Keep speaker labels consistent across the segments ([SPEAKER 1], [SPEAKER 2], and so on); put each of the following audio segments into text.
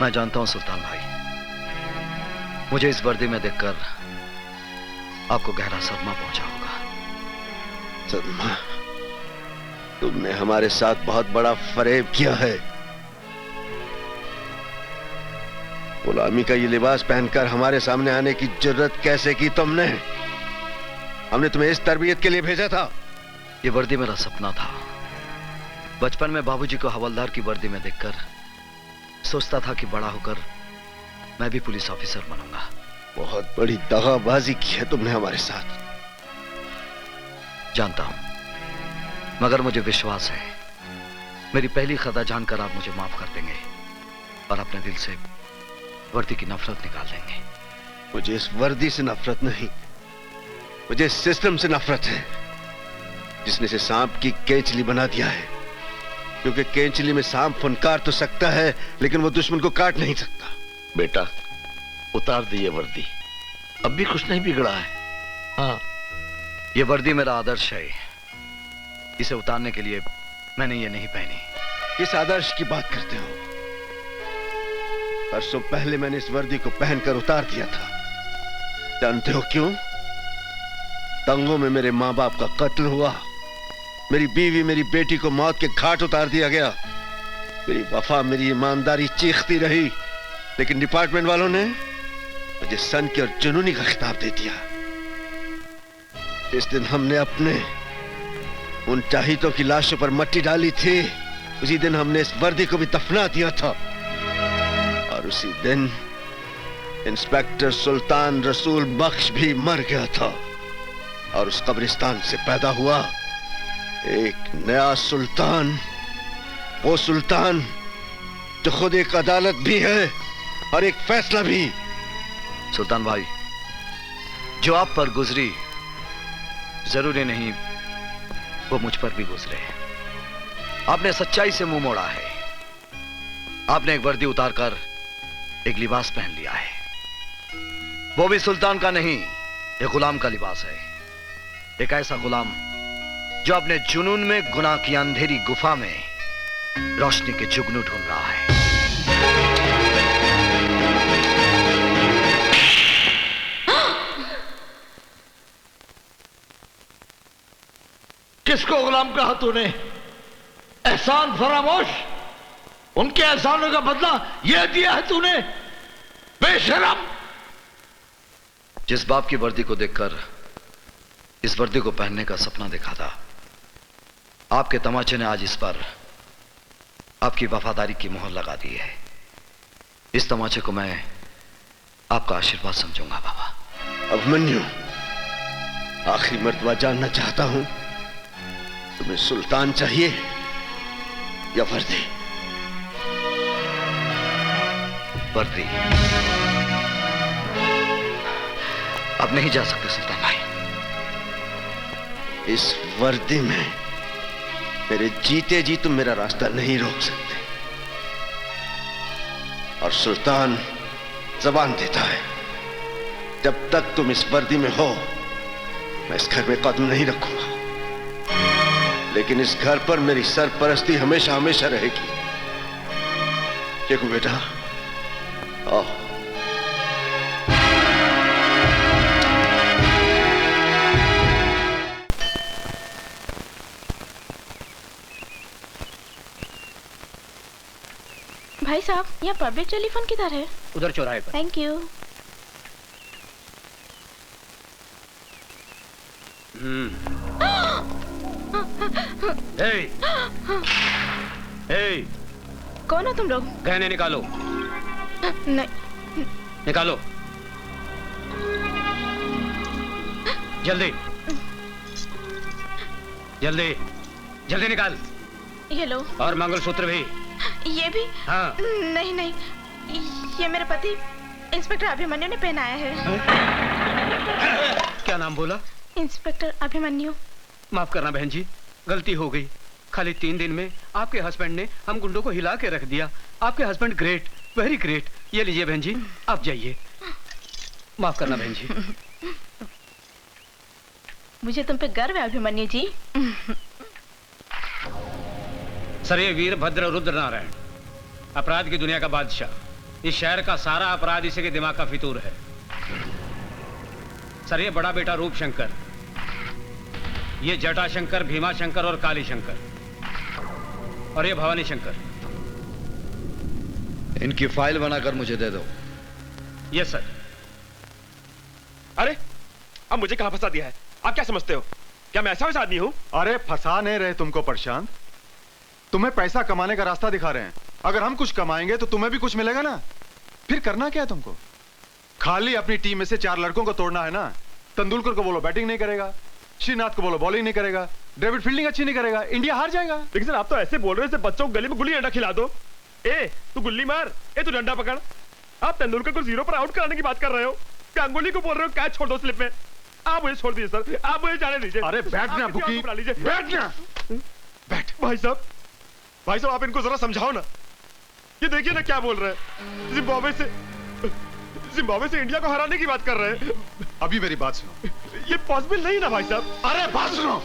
[SPEAKER 1] मैं जानता हूं सुल्तान भाई, मुझे इस वर्दी में देखकर आपको गहरा सदमा पहुंचा होगा।
[SPEAKER 2] सदमा? तुमने हमारे साथ बहुत बड़ा फरेब किया है। गुलामी का ये लिबास पहनकर हमारे सामने आने की जरूरत कैसे की तुमने? हमने तुम्हें इस तरबियत के लिए भेजा था।
[SPEAKER 1] ये वर्दी मेरा सपना था। बचपन में बाबूजी को हवलदार की वर्दी में देखकर सोचता था कि बड़ा होकर मैं भी पुलिस ऑफिसर बनूंगा।
[SPEAKER 2] बहुत बड़ी दगाबाजी की है तुमने हमारे साथ।
[SPEAKER 1] जानता हूं, मगर मुझे विश्वास है मेरी पहली खता जानकर आप मुझे माफ कर देंगे और अपने दिल से वर्दी की नफरत निकाल देंगे।
[SPEAKER 2] मुझे इस वर्दी से नफरत नहीं, मुझे इस सिस्टम से नफरत है जिसने इसे सांप की केंचली बना दिया है। क्योंकि केंचली में सांप फुनकार तो सकता है लेकिन वो दुश्मन को काट नहीं सकता।
[SPEAKER 3] बेटा, उतार दी ये वर्दी, अब भी कुछ नहीं बिगड़ा है। हाँ,
[SPEAKER 1] ये वर्दी मेरा आदर्श है। इसे उतारने के लिए मैंने ये नहीं पहनी।
[SPEAKER 2] किस आदर्श की बात करते हो? परसों पहले मैंने इस वर्दी को पहनकर उतार दिया था। जानते हो क्यों? दंगों में मेरे मां बाप का कत्ल हुआ, मेरी बीवी मेरी बेटी को मौत के घाट उतार दिया गया। मेरी वफा मेरी ईमानदारी चीखती रही, लेकिन डिपार्टमेंट वालों ने मुझे सन की और जुनूनी का खिताब दे दिया। जिस दिन हमने अपने उन चाहितों की लाशों पर मट्टी डाली थी, उसी दिन हमने इस वर्दी को भी दफना दिया था। और उसी दिन इंस्पेक्टर सुल्तान रसूल बख्श भी मर गया था और उस कब्रिस्तान से पैदा हुआ एक नया सुल्तान। वो सुल्तान जो खुद एक अदालत भी है और एक फैसला भी।
[SPEAKER 1] सुल्तान भाई, जो आप पर गुजरी जरूरी नहीं वो मुझ पर भी गुजरे। आपने सच्चाई से मुंह मोड़ा है। आपने एक वर्दी उतारकर एक लिबास पहन लिया है। वो भी सुल्तान का नहीं, एक गुलाम का लिबास है। एक ऐसा गुलाम जो अपने जुनून में गुनाह की अंधेरी गुफा में रोशनी के जुगनू ढूंढ रहा है।
[SPEAKER 3] किसको गुलाम कहा तूने? एहसान फरामोश, उनके एहसानों का बदला यह दिया है तूने, बेशरम।
[SPEAKER 1] जिस बाप की वर्दी को देखकर इस वर्दी को पहनने का सपना देखा था, आपके तमाचे ने आज इस पर आपकी वफादारी की मोहर लगा दी है। इस तमाचे को मैं आपका आशीर्वाद समझूंगा बाबा।
[SPEAKER 2] अभिमन्यु, आखिरी मर्तबा जानना चाहता हूं, तुम्हें सुल्तान चाहिए या वर्दी?
[SPEAKER 1] वर्दी। अब नहीं जा सकते सुल्तान भाई।
[SPEAKER 2] इस वर्दी में मेरे जीते जी तुम मेरा रास्ता नहीं रोक सकते। और सुल्तान जबान देता है, जब तक तुम इस वर्दी में हो मैं इस घर में कदम नहीं रखूंगा। लेकिन इस घर पर मेरी सरपरस्ती हमेशा हमेशा रहेगी। देखो बेटा, आओ।
[SPEAKER 4] भाई साहब, यहाँ पब्लिक टेलीफोन किधर है?
[SPEAKER 5] उधर चौराहे पर।
[SPEAKER 4] Thank you. कौन हो तुम लोग?
[SPEAKER 5] गहने निकालो।
[SPEAKER 4] नहीं।
[SPEAKER 5] निकालो जल्दी जल्दी जल्दी निकाल।
[SPEAKER 4] ये लो।
[SPEAKER 5] और मंगलसूत्र भी।
[SPEAKER 4] ये भी?
[SPEAKER 5] हाँ।
[SPEAKER 4] नहीं नहीं, ये मेरे पति इंस्पेक्टर अभिमन्यु ने पहनाया है।
[SPEAKER 5] क्या नाम बोला?
[SPEAKER 4] इंस्पेक्टर अभिमन्यु।
[SPEAKER 5] माफ करना बहन जी, गलती हो गई। खाली 3 दिन में आपके हस्बैंड ने हम गुंडों को हिला के रख दिया। आपके हस्बैंड ग्रेट, वेरी ग्रेट। ये लीजिए बहन जी, आप जाइए। माफ करना बहन जी।
[SPEAKER 4] मुझे तुम पे गर्व है अभिमन्यु जी।
[SPEAKER 5] सर, ये वीरभद्र रुद्र नारायण, अपराध की दुनिया का बादशाह, इस शहर का सारा अपराध इसी के दिमाग का फितूर है। सर, ये बड़ा बेटा रूप शंकर, ये जटा शंकर, भीमा शंकर और काली शंकर, और ये भवानी शंकर।
[SPEAKER 1] इनकी फाइल बनाकर मुझे दे दो।
[SPEAKER 5] Yes sir.
[SPEAKER 6] अरे अब मुझे कहां फंसा दिया है? आप क्या समझते हो? क्या मैं ऐसा वैसा आदमी हूं?
[SPEAKER 7] अरे फंसा नहीं रहे तुमको प्रशांत, तुम्हें पैसा कमाने का रास्ता दिखा रहे हैं। अगर हम कुछ कमाएंगे तो तुम्हें भी कुछ मिलेगा ना। फिर करना क्या है तुमको? खाली अपनी टीम में से 4 लड़कों को तोड़ना है ना। तेंदुलकर को बोलो बैटिंग नहीं करेगा, श्रीनाथ को बोलो बॉलिंग नहीं करेगा, डेविड फील्डिंग अच्छी नहीं करेगा, इंडिया हार जाएगा।
[SPEAKER 6] लेकिन सर आप तो ऐसे बोल रहे हो जैसे बच्चों को गली में गुल्ली डंडा खिला दो। ए तू गुल्ली मार, ए तू डंडा पकड़। आप तेंदुलकर को 0 पर आउट कराने की बात कर रहे हो, गांगुली को बोल रहे हो कैच छोड़ दो स्लिप में। आप मुझे छोड़ दीजिए सर, आप मुझे जाने दीजिए।
[SPEAKER 7] अरे बैठना बुकी, बैठना।
[SPEAKER 6] बैठ। भाई साहब आप इनको जरा समझाओ ना। ये देखिए ना क्या बोल रहे हैं। जिम्बाब्वे से इंडिया को हराने की बात कर रहे हैं।
[SPEAKER 7] अभी मेरी बात सुनो।
[SPEAKER 6] ये पॉसिबल नहीं ना भाई साहब।
[SPEAKER 7] अरे बात सुनो,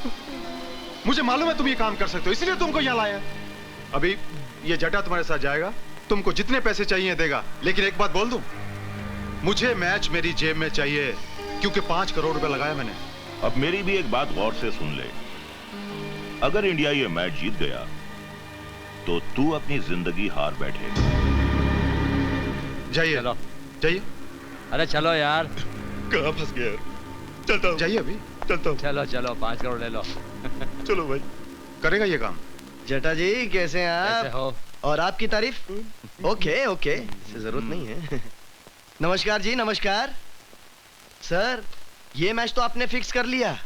[SPEAKER 7] मुझे मालूम है तुम ये काम कर सकते हो, इसलिए तुमको यहाँ लाया। अभी ये जटा तुम्हारे साथ जाएगा, तुमको जितने पैसे चाहिए देगा। लेकिन एक बात बोल दूं, मुझे मैच मेरी जेब में चाहिए, क्योंकि 5 करोड़ रुपए लगाया मैंने।
[SPEAKER 8] अब मेरी भी एक बात गौर से सुन ले। अगर इंडिया ये मैच जीत गया तो तू अपनी जिंदगी हार बैठेगा।
[SPEAKER 7] जाइए जाइए।
[SPEAKER 9] अरे चलो यार।
[SPEAKER 6] कहाँ फंस गया यार? चलता हूँ।
[SPEAKER 7] जाइए अभी।
[SPEAKER 6] चलता हूँ।
[SPEAKER 9] चलो चलो 5 करोड़ ले लो।
[SPEAKER 6] चलो भाई।
[SPEAKER 7] करेगा ये काम।
[SPEAKER 2] जटा जी कैसे हैं आप?
[SPEAKER 9] कैसे हो?
[SPEAKER 2] और आपकी तारीफ? ओके ओके, जरूरत नहीं है। नमस्कार जी, नमस्कार। सर, ये मैच तो आपने फिक्स कर लिया,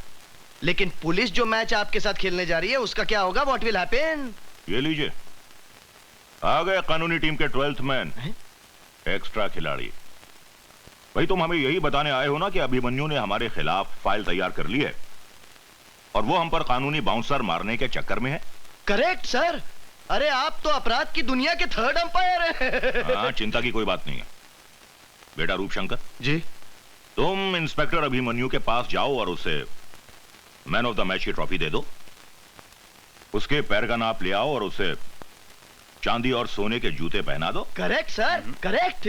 [SPEAKER 2] लेकिन पुलिस जो मैच आपके साथ खेलने जा रही है उसका क्या होगा? What will happen?
[SPEAKER 8] ये लीजिए, आ गए कानूनी टीम के 12th मैन, एक्स्ट्रा खिलाड़ी। भाई तुम हमें यही बताने आए हो ना कि अभिमन्यु ने हमारे खिलाफ फाइल तैयार कर ली है और वो हम पर कानूनी बाउंसर मारने के चक्कर में है।
[SPEAKER 2] Correct sir. अरे आप तो अपराध की दुनिया के 3rd अंपायर हैं।
[SPEAKER 8] हाँ, चिंता की कोई बात नहीं है। बेटा रूपशंकर
[SPEAKER 7] जी,
[SPEAKER 8] तुम इंस्पेक्टर अभिमन्यु के पास जाओ और उसे मैन ऑफ द मैच की ट्रॉफी दे दो। उसके पैर का नाप ले आओ और उसे चांदी और सोने के जूते पहना दो।
[SPEAKER 2] Correct sir, correct.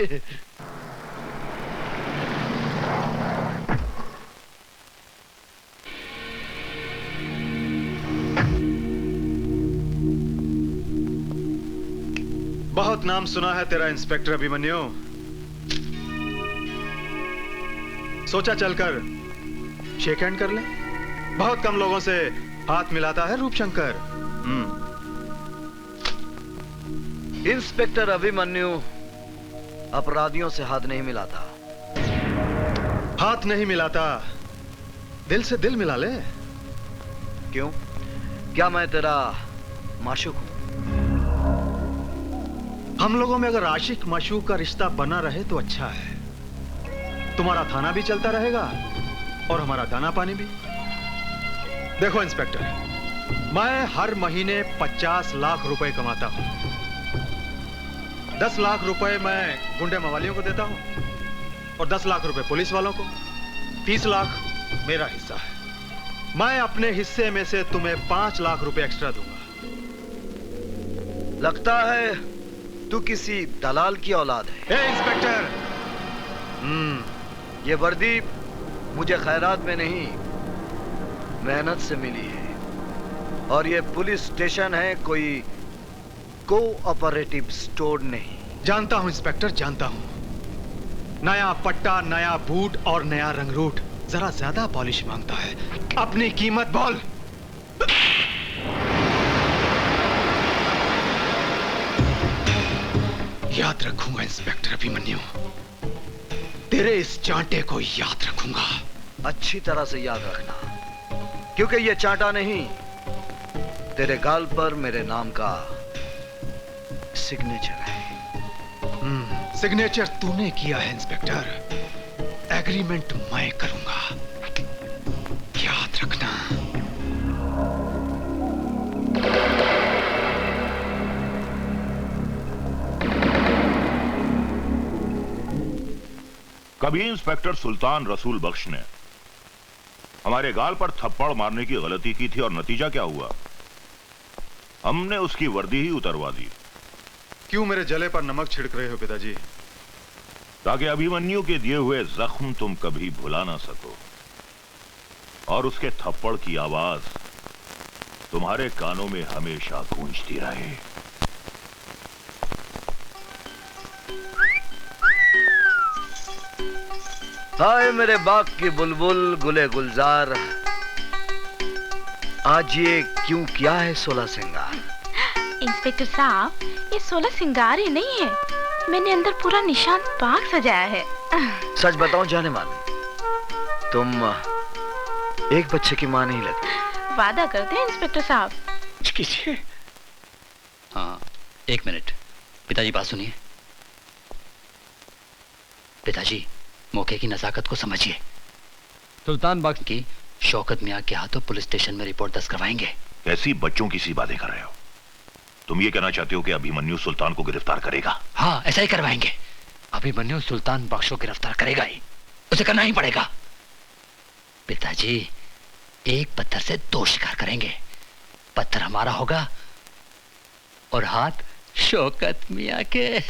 [SPEAKER 7] बहुत नाम सुना है तेरा इंस्पेक्टर अभिमन्यु। सोचा चलकर शेक हैंड कर ले। बहुत कम लोगों से हाथ मिलाता है रूपशंकर।
[SPEAKER 1] इंस्पेक्टर अभिमन्यु अपराधियों से हाथ नहीं मिलाता।
[SPEAKER 7] हाथ नहीं मिलाता, दिल से दिल मिला ले।
[SPEAKER 1] क्यों? क्या मैं तेरा माशूक हूं?
[SPEAKER 7] हम लोगों में अगर आशिक माशूक का रिश्ता बना रहे तो अच्छा है। तुम्हारा थाना भी चलता रहेगा और हमारा दाना पानी भी। देखो इंस्पेक्टर, मैं हर महीने 50 लाख रुपए कमाता हूं। 10 लाख रुपए मैं गुंडे मवालियों को देता हूं और 10 लाख रुपए पुलिस वालों को। 30 लाख मेरा हिस्सा है। मैं अपने हिस्से में से तुम्हें 5 लाख रुपए एक्स्ट्रा दूंगा।
[SPEAKER 1] लगता है तू किसी दलाल की औलाद है।
[SPEAKER 7] ए इंस्पेक्टर,
[SPEAKER 1] ये वर्दी मुझे खैरात में नहीं, मेहनत से मिली है। और ये पुलिस स्टेशन है, कोई कोऑपरेटिव स्टोर नहीं।
[SPEAKER 7] जानता हूं इंस्पेक्टर, जानता हूं। नया पट्टा, नया बूट और नया रंगरूट जरा ज्यादा पॉलिश मांगता है। अपनी कीमत बोल। याद रखूंगा इंस्पेक्टर अभिमन्यु, तेरे इस चांटे को याद रखूंगा।
[SPEAKER 1] अच्छी तरह से याद रखना, क्योंकि ये चांटा नहीं, तेरे गाल पर मेरे नाम का सिग्नेचर है।
[SPEAKER 7] सिग्नेचर तूने किया है इंस्पेक्टर, एग्रीमेंट मैं करूंगा, याद रखना।
[SPEAKER 8] कभी इंस्पेक्टर सुल्तान रसूल बख्श ने हमारे गाल पर थप्पड़ मारने की गलती की थी और नतीजा क्या हुआ? हमने उसकी वर्दी ही उतरवा दी।
[SPEAKER 7] क्यों मेरे जले पर नमक छिड़क रहे हो पिताजी?
[SPEAKER 8] ताकि अभिमन्यु के दिए हुए जख्म तुम कभी भुला ना सको और उसके थप्पड़ की आवाज तुम्हारे कानों में हमेशा गूंजती रहे।
[SPEAKER 1] हाय मेरे बाग की बुलबुल गुले गुलजार, आज ये क्यों किया है 16 सिंगार?
[SPEAKER 4] इंस्पेक्टर साहब, ये 16 सिंगार ही नहीं है, मैंने अंदर पूरा निशान बाग सजाया है।
[SPEAKER 1] सच बताऊं जाने मान, तुम एक बच्चे की मां नहीं लगती।
[SPEAKER 4] वादा करते हैं इंस्पेक्टर साहब।
[SPEAKER 5] कीजिए।
[SPEAKER 10] हाँ, एक मिनट। पिताजी बात सुनिए। पिताजी, मौके की नजाकत को समझिए। सुल्तान बख्श की शौकत मियां के हाथों पुलिस स्टेशन में रिपोर्ट दर्ज करवाएंगे।
[SPEAKER 8] कैसी बच्चों की सी बातें कर रहे हो? तुम ये कहना चाहते हो कि अभिमन्यु सुल्तान को गिरफ्तार करेगा?
[SPEAKER 10] हाँ, ऐसा ही करवाएंगे। अभिमन्यु सुल्तान बख्श को गिरफ्तार करेगा ही, उसे करना ही पड़ेगा। पिताजी, एक पत्थर से 2 शिकार करेंगे। पत्थर हमारा होगा और हाथ शौकत मियां के।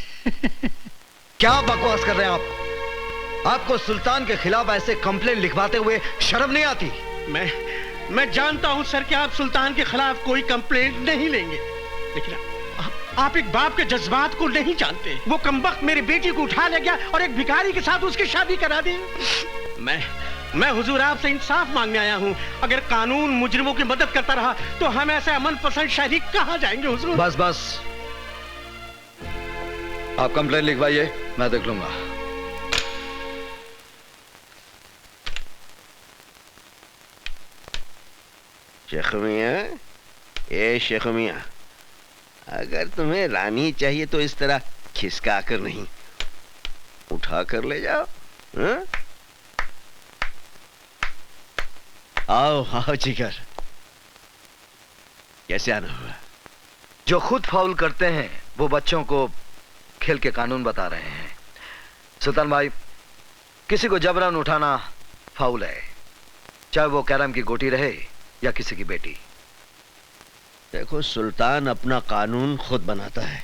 [SPEAKER 1] क्या बकवास कर रहे हैं आप? आपको सुल्तान के खिलाफ ऐसे कंप्लेंट लिखवाते हुए शर्म नहीं आती?
[SPEAKER 5] मैं जानता हूं सर कि आप सुल्तान के खिलाफ कोई कंप्लेंट नहीं लेंगे, लेकिन आप एक बाप के जज्बात को नहीं जानते। वो कमबख्त मेरे बेटी को उठा ले गया और एक भिखारी के साथ उसकी शादी करा दी। मैं हुजूर आपसे इंसाफ मांगने आया हूं। अगर कानून मुजरिमों की मदद करता रहा तो हम ऐसे अमन पसंद शहरी कहां जाएंगे हुजूर?
[SPEAKER 1] बस बस, आप कंप्लेंट लिखवाइए, मैं देख लूंगा।
[SPEAKER 2] शेख मियां, ए शेख मियां, अगर तुम्हें रानी चाहिए तो इस तरह खिसका कर नहीं, उठा कर ले जाओ। हा? आओ आओ जिगर, कैसे आना हुआ?
[SPEAKER 1] जो खुद फाउल करते हैं वो बच्चों को खेल के कानून बता रहे हैं। सुल्तान भाई, किसी को जबरन उठाना फाउल है, चाहे वो कैरम की गोटी रहे या किसी की बेटी।
[SPEAKER 2] देखो, सुल्तान अपना कानून खुद बनाता है,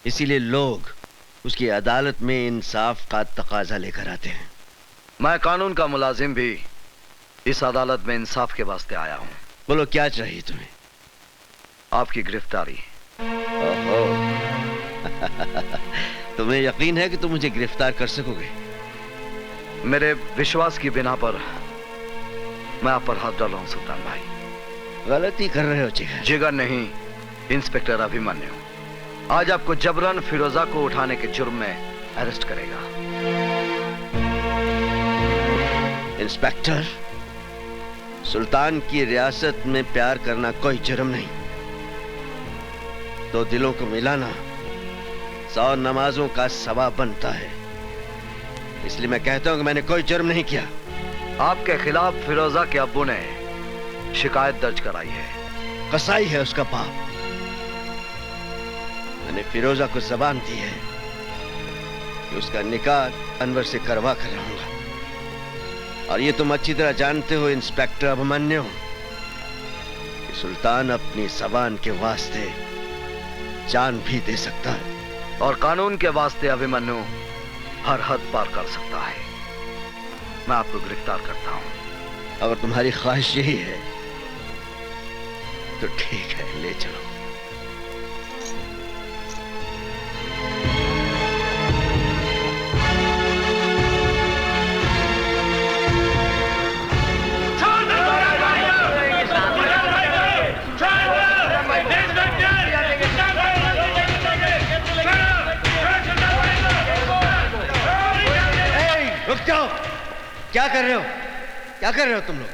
[SPEAKER 2] इसीलिए लोग उसकी अदालत में इंसाफ का तकाजा लेकर आते हैं।
[SPEAKER 1] मैं कानून का मुलाजिम भी इस अदालत में इंसाफ के वास्ते आया हूं।
[SPEAKER 2] बोलो, क्या चाहिए तुम्हें?
[SPEAKER 1] आपकी गिरफ्तारी।
[SPEAKER 2] ओहो। तुम्हें यकीन है कि तुम मुझे गिरफ्तार कर सकोगे?
[SPEAKER 1] मेरे विश्वास की बिना पर मैं आप पर हाथ डाला हूं सुल्तान भाई।
[SPEAKER 2] गलती कर रहे हो जिगर।
[SPEAKER 1] जिगर नहीं, इंस्पेक्टर अभिमन्यु आज आपको जबरन फिरोजा को उठाने के जुर्म में अरेस्ट करेगा।
[SPEAKER 2] इंस्पेक्टर, सुल्तान की रियासत में प्यार करना कोई जुर्म नहीं, तो दिलों को मिलाना 100 नमाजों का सवाब बनता है। इसलिए मैं कहता हूं कि मैंने कोई जुर्म नहीं किया।
[SPEAKER 1] आपके खिलाफ फिरोजा के अब्बू ने शिकायत दर्ज कराई है।
[SPEAKER 2] कसाई है उसका बाप। मैंने फिरोजा को जबान दी है कि उसका निकाह अनवर से करवा कर रहूंगा, और ये तुम अच्छी तरह जानते हो इंस्पेक्टर अभिमन्यु कि सुल्तान अपनी जबान के वास्ते जान भी दे सकता है,
[SPEAKER 1] और कानून के वास्ते अभिमन्यु हर हद पार कर सकता है। मैं आपको गिरफ्तार करता हूं।
[SPEAKER 2] अगर तुम्हारी ख्वाहिश यही है तो ठीक है, ले चलो। रुक जाओ, क्या कर रहे हो? क्या कर रहे हो तुम लोग?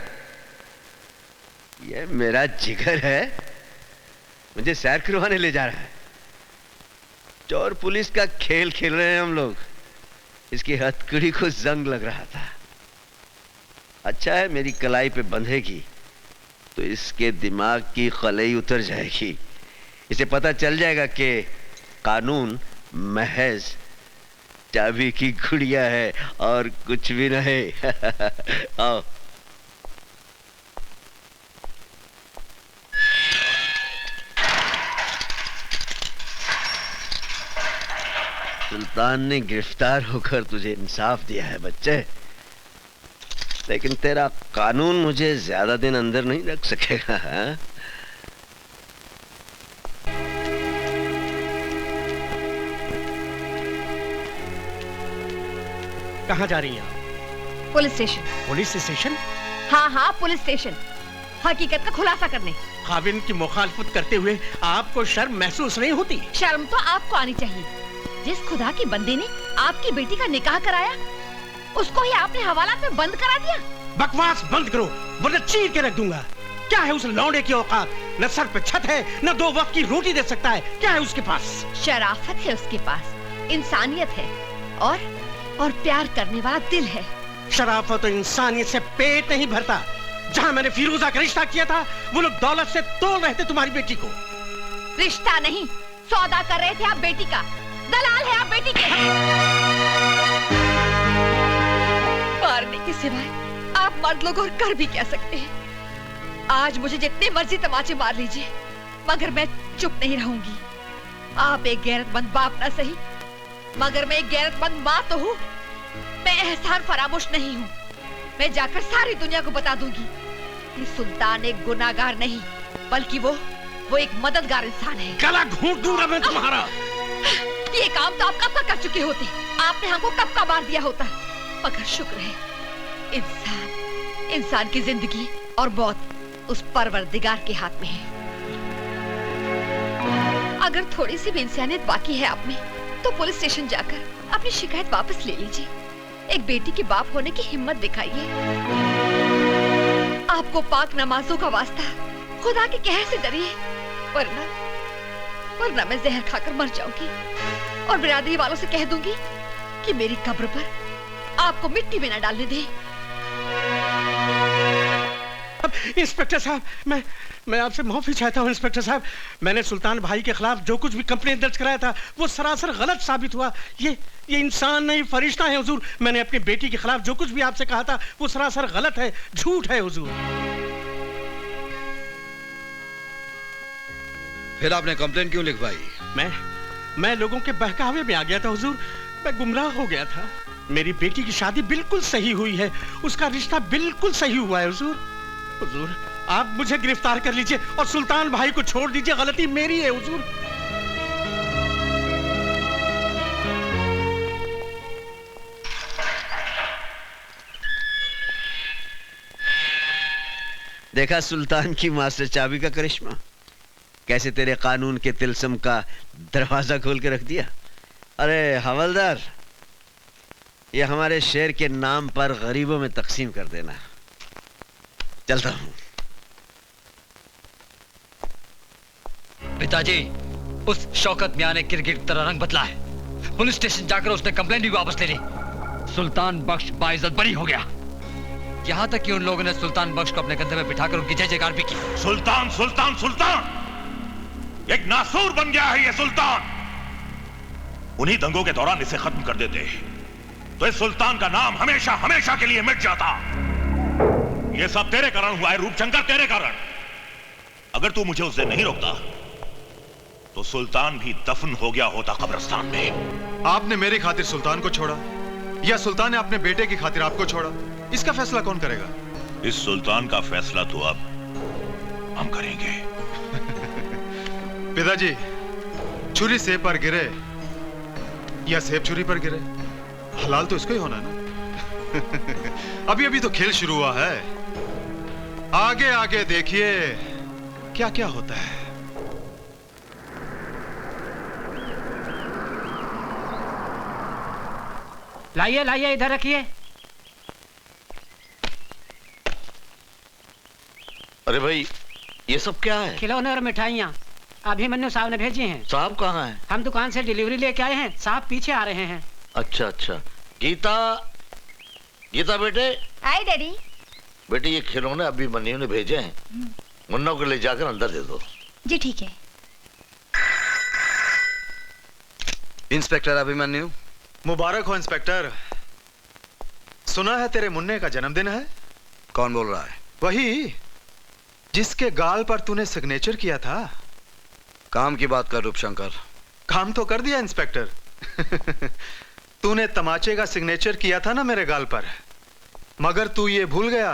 [SPEAKER 2] ये मेरा जिगर है, मुझे सैर करवाने ले जा रहा है। चोर पुलिस का खेल खेल रहे हैं हम लोग। इसकी हथकड़ी को जंग लग रहा था। अच्छा है, मेरी कलाई पे बंधेगी तो इसके दिमाग की खलई उतर जाएगी। इसे पता चल जाएगा कि कानून महज चाबी की गुड़िया है और कुछ भी नहीं। आओ। सुल्तान ने गिरफ्तार होकर तुझे इंसाफ दिया है बच्चे, लेकिन तेरा कानून मुझे ज्यादा दिन अंदर नहीं रख सकेगा। हाँ?
[SPEAKER 11] कहाँ जा रही हैं आप?
[SPEAKER 12] Police station.
[SPEAKER 11] Police station?
[SPEAKER 12] हाँ हाँ, पुलिस स्टेशन, हकीकत का खुलासा करने।
[SPEAKER 11] खाविन की मुखालफत करते हुए आपको शर्म महसूस नहीं होती?
[SPEAKER 12] शर्म तो आपको आनी चाहिए। जिस खुदा की बंदे ने आपकी बेटी का निकाह कराया, उसको ही आपने हवालात में बंद करा दिया।
[SPEAKER 11] बकवास बंद करो वरना चीर के रख दूंगा। क्या है उस लौंडे की औकात? न सर पे छत है, न 2 वक्त की रोटी दे सकता है। क्या है उसके पास?
[SPEAKER 12] शराफत है उसके पास, इंसानियत है और प्यार करने वाला दिल है।
[SPEAKER 11] शराफत और इंसानियत से पेट नहीं भरता। जहाँ मैंने फिरोजा का रिश्ता किया था, वो लोग दौलत से तोड़ रहे थे तुम्हारी बेटी को।
[SPEAKER 12] रिश्ता नहीं, सौदा कर रहे थे आप बेटी का। दलाल है आप बेटी के। मारने के सिवाय आप मर्द लोग और कर भी क्या सकते हैं? आज मुझे जितने मर्जी तमाचे मार लीजिए, मगर मैं चुप नहीं रहूंगी। आप एक गैरतमंद बाप ना सही, मगर मैं एक गैरतमंद माँ तो हूँ। मैं एहसान फरामोश नहीं हूँ। मैं जाकर सारी दुनिया को बता दूंगी कि सुल्तान एक गुनाहगार नहीं, बल्कि वो एक मददगार इंसान है।
[SPEAKER 11] गला घूंट दूंगा मैं तुम्हारा।
[SPEAKER 12] ये काम तो आप कब का कर चुके होते। आपने हमको कब का मार दिया होता। मगर शुक्र है, इंसान की जिंदगी और मौत उस परवरदिगार के हाथ में है। अगर थोड़ी सी भी इंसानियत बाकी है आप में, तो पुलिस स्टेशन जाकर अपनी शिकायत वापस ले लीजिए। एक बेटी के बाप होने की हिम्मत दिखाइए। आपको पाक नमाजों का वास्ता, खुदा के कहर से डरिए, वरना मैं जहर खाकर मर जाऊंगी और बिरादरी वालों से कह दूंगी कि मेरी कब्र पर आपको मिट्टी में न डालने दें।
[SPEAKER 11] इंस्पेक्टर साहब, मैं आपसे माफी चाहता हूँ। इंस्पेक्टर साहब, मैंने सुल्तान भाई के खिलाफ जो कुछ भी कंप्लेंट दर्ज कराया था, वो सरासर गलत साबित हुआ। ये इंसान नहीं, फरिश्ता है हुजूर। मैंने अपनी बेटी के खिलाफ जो कुछ भी आपसे कहा था, वो सरासर गलत है, झूठ है हुजूर।
[SPEAKER 1] फिर आपने कंप्लेंट क्यों लिखवाई?
[SPEAKER 11] मैं लोगों के बहकावे में आ गया था हुजूर। मैं गुमराह हो गया था। मेरी बेटी की शादी बिल्कुल सही हुई है, उसका रिश्ता बिल्कुल सही हुआ है हुजूर। हुजूर, आप मुझे गिरफ्तार कर लीजिए और सुल्तान भाई को छोड़ दीजिए। गलती मेरी है हुजूर।
[SPEAKER 2] देखा सुल्तान की मास्टर चाबी का करिश्मा, कैसे तेरे कानून के तिलस्म का दरवाजा खोल के रख दिया। अरे हवलदार, ये हमारे शेर के नाम पर गरीबों में तकसीम कर देना। चलता हूं।
[SPEAKER 10] पिताजी, उस शौकत मियां ने क्रिकेट की तरह रंग बदला है। पुलिस स्टेशन जाकर उसने कंप्लेंट भी वापस ले ली। सुल्तान बख्श बाइज्जत बरी हो गया। यहाँ तक कि उन लोगों ने सुल्तान बख्श को अपने कंधे में बिठाकर उनकी जय जयकार भी की।
[SPEAKER 8] सुल्तान सुल्तान सुल्तान, एक नासूर बन गया है ये सुल्तान। उन्हीं दंगों के दौरान इसे खत्म कर देते तो इस सुल्तान का नाम हमेशा हमेशा के लिए मिट जाता। ये सब तेरे कारण हुआ है रूपशंकर, तेरे कारण। अगर तू मुझे उस दिन नहीं रोकता तो सुल्तान भी दफन हो गया होता कब्रिस्तान में।
[SPEAKER 7] आपने मेरी खातिर सुल्तान को छोड़ा या सुल्तान ने अपने बेटे की खातिर आपको छोड़ा, इसका फैसला कौन करेगा?
[SPEAKER 8] इस सुल्तान का फैसला तो अब हम करेंगे।
[SPEAKER 7] पिताजी, छुरी सेब पर गिरे या सेब छुरी पर गिरे, हलाल तो इसको ही होना ना। अभी अभी तो खेल शुरू हुआ है, आगे आगे देखिए क्या क्या होता है।
[SPEAKER 5] लाइए लाइए, इधर रखिए।
[SPEAKER 3] अरे भाई, ये सब क्या है?
[SPEAKER 5] खिलौने और मिठाइयाँ अभिमन्यु साहब ने भेजी हैं।
[SPEAKER 3] साहब कहाँ हैं?
[SPEAKER 5] हम दुकान से डिलीवरी लेके आए हैं, साहब पीछे आ रहे हैं।
[SPEAKER 3] अच्छा अच्छा। गीता, गीता बेटे।
[SPEAKER 12] हाय डैडी।
[SPEAKER 3] बेटे, ये खिलौने अभिमन्यु ने भेजे हैं, मुन्ना को ले जाकर अंदर दे दो।
[SPEAKER 12] जी ठीक है।
[SPEAKER 1] इंस्पेक्टर अभिमन्यु।
[SPEAKER 7] मुबारक हो इंस्पेक्टर। सुना है तेरे मुन्ने का जन्मदिन है?
[SPEAKER 1] कौन बोल रहा है?
[SPEAKER 7] वही जिसके गाल पर तूने सिग्नेचर किया था।
[SPEAKER 1] काम की बात कर रूपशंकर।
[SPEAKER 7] काम तो कर दिया इंस्पेक्टर। तूने तमाचे का सिग्नेचर किया था ना मेरे गाल पर, मगर तू ये भूल गया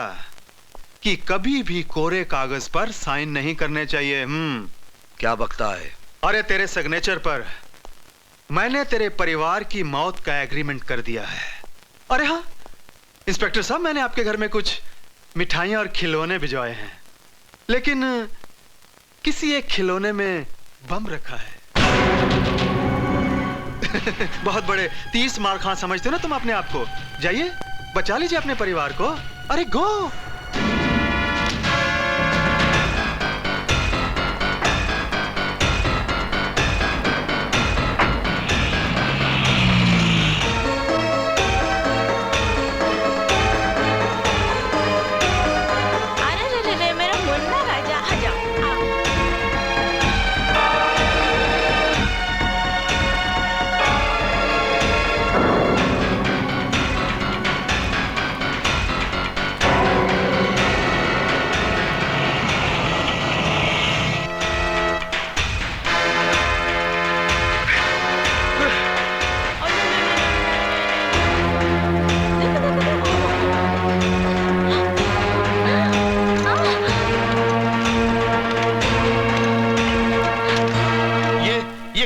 [SPEAKER 7] कि कभी भी कोरे कागज पर साइन नहीं करने चाहिए।
[SPEAKER 1] क्या बकता है?
[SPEAKER 7] अरे तेरे सिग्नेचर पर मैंने तेरे परिवार की मौत का एग्रीमेंट कर दिया है। अरे हाँ इंस्पेक्टर साहब, मैंने आपके घर में कुछ मिठाइयां और खिलौने भिजवाए हैं, लेकिन किसी एक खिलौने में बम रखा है। बहुत बड़े 30 मार खां समझते हो ना तुम अपने आप को। जाइए बचा लीजिए अपने परिवार को। अरे गो।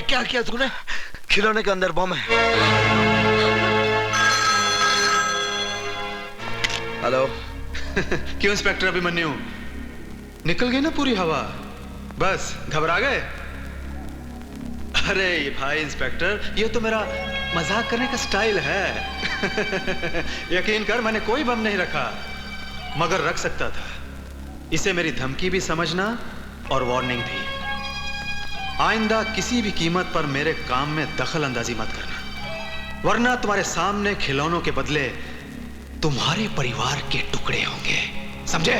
[SPEAKER 1] क्या किया तूने? खिलौने के अंदर बम है। हेलो।
[SPEAKER 7] क्यों इंस्पेक्टर अभिमन्यु, निकल गई ना पूरी हवा? बस घबरा गए? अरे भाई इंस्पेक्टर, ये तो मेरा मजाक करने का स्टाइल है। यकीन कर, मैंने कोई बम नहीं रखा, मगर रख सकता था। इसे मेरी धमकी भी समझना और वार्निंग भी। आइंदा किसी भी कीमत पर मेरे काम में दखल अंदाजी मत करना, वरना तुम्हारे सामने खिलौनों के बदले तुम्हारे परिवार के टुकड़े होंगे, समझे?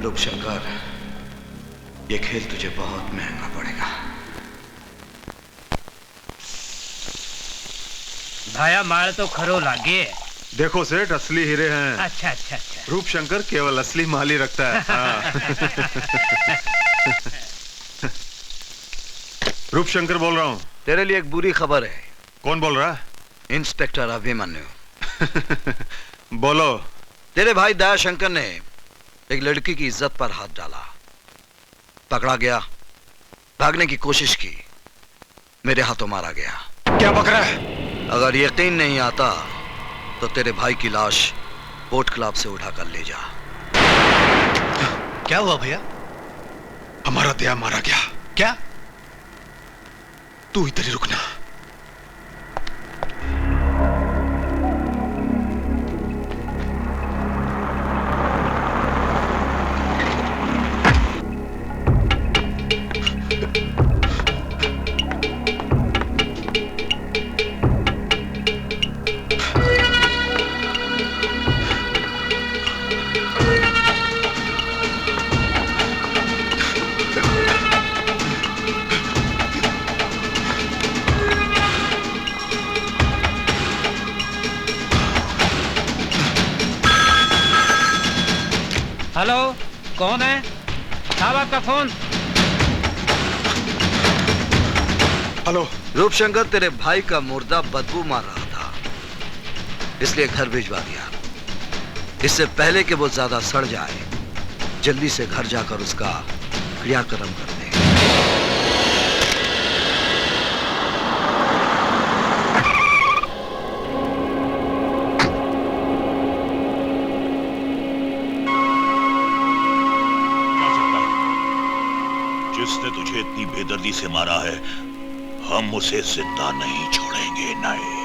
[SPEAKER 1] रूपशंकर, ये खेल तुझे बहुत महंगा पड़ेगा।
[SPEAKER 13] भाया मार तो खरो लागे।
[SPEAKER 7] देखो सेठ, असली हीरे हैं।
[SPEAKER 13] अच्छा अच्छा अच्छा।
[SPEAKER 7] रूपशंकर केवल असली माल ही रखता है। रूपशंकर बोल रहा हूँ।
[SPEAKER 1] तेरे लिए एक बुरी खबर है।
[SPEAKER 7] कौन बोल रहा?
[SPEAKER 1] इंस्पेक्टर अभिमन्यु।
[SPEAKER 7] बोलो।
[SPEAKER 1] तेरे भाई दयाशंकर ने एक लड़की की इज्जत पर हाथ डाला, पकड़ा गया, भागने की कोशिश की, मेरे हाथों मारा गया।
[SPEAKER 7] क्या बक रहा है?
[SPEAKER 1] अगर यकीन नहीं आता तो तेरे भाई की लाश बोट क्लब से उठाकर ले जा।
[SPEAKER 7] क्या हुआ भैया? हमारा दया मारा गया। क्या? तू इधर ही रुकना।
[SPEAKER 13] हेलो, कौन है? साहब आपका फोन।
[SPEAKER 7] हेलो।
[SPEAKER 1] रूपशंकर, तेरे भाई का मुर्दा बदबू मार रहा था, इसलिए घर भिजवा दिया। इससे पहले कि वो ज्यादा सड़ जाए, जल्दी से घर जाकर उसका क्रियाक्रम कर दे।
[SPEAKER 8] जिसने तुझे इतनी बेदर्दी से मारा है, हम उसे जिंदा नहीं छोड़ेंगे। नहीं।